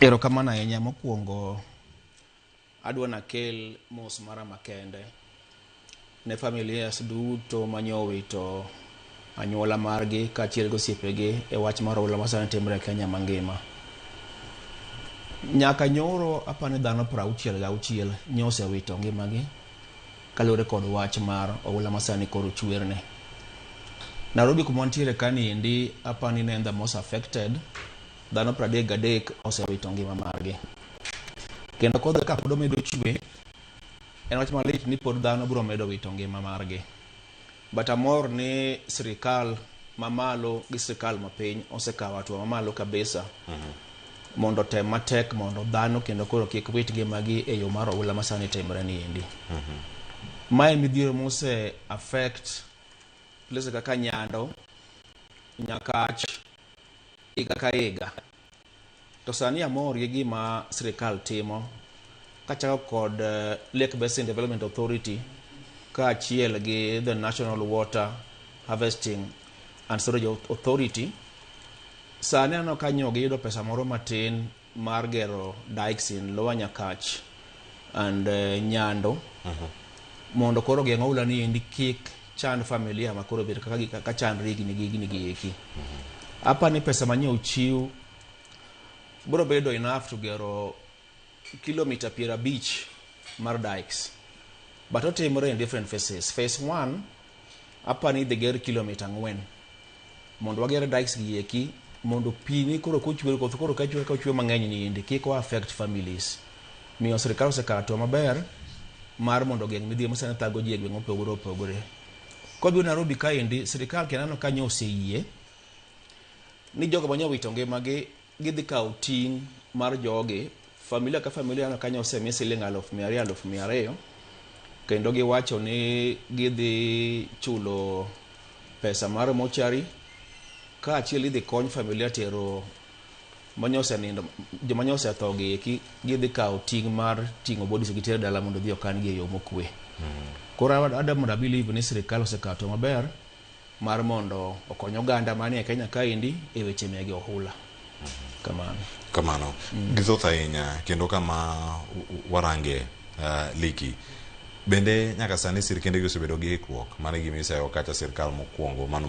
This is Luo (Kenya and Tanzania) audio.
Erokamano ahinya. Mokwongo adwa nakel mos mara makende ne familias duto manyowito anyuola margi kaachiel gosiepegi e wach mar oula masani timre e Kenya mangima. Nyaka nyoro apani dhano 66 nyosewito ngimagi kaluwore kod wach mar oula masani koro chwerne. Nairobi kuma wantiere kani endi apani ne the most affected. Dhano 33 osewito ngima margi. Kendo kodhi ka pod omedo chwe, en wach malich ni pod dhano biro medo wito ngima margi. But amor ni sirikal mamalo gi sirikal mapiny osekawo hatua mamalo kabisa mondo tem matek mondo dhano kendo koro kik wit ngimagi e yo mar oula masani timre ni endi. Mae midhiero mose affect place kaka Nyando, Nyakach, higa ka higa. To sani amor gi gima sirikal timo kachako kod Lake Basin Development Authority kaachiel gi the National Water Harvesting and Storage Authority. Sani ano kanyo giyudo pesa moro matin mar gero dikes in Lower Nyakach and Nyando mondo koro geng'o oula ni endi kik chand familia makoro bedo kaka chandri gini eki. Apani pesa manyiew chiw biro bedo enough to gero kilomita 50 mar dikes. But otimore in different phases. Phase 1 apani the ger kilomita 4 mondo wagero dikes gi eki mondo pi ni koro kuchwe koro kachwe mang'eny ni endi kik o affect families. Miyo sirikal osekato maber mar mondo geng' midhiero masani thago ji e gweng' mopogore opogore. Kodhi Nairobi ka endi sirikal kenano kanyo oseyie ni jogo manyowito ngimagi gidhi kawo ting' mar jogi. Familia ka familia ano kanyo osemi siling 200,000 kendo giwacho ni gidhi chulo pesa mar mochari kaachiel idhi kony familia tero manyose nindo jomanyose tho gi eki gidhi kawo ting' mar ting'o bodies gi tero dala mondo dhi okan gi e yo mokwe. Koro Adam da believe ni sirikal osekato maber mar mondo okony oganda manie Kenya kaendi e weche mege ohula. Kamano. Githoth ahinya kendo kama warange Liki. Bende nyaka sani sirikende osebedo gi ikruok mane gimisayo kacha sirikal mokwongo mano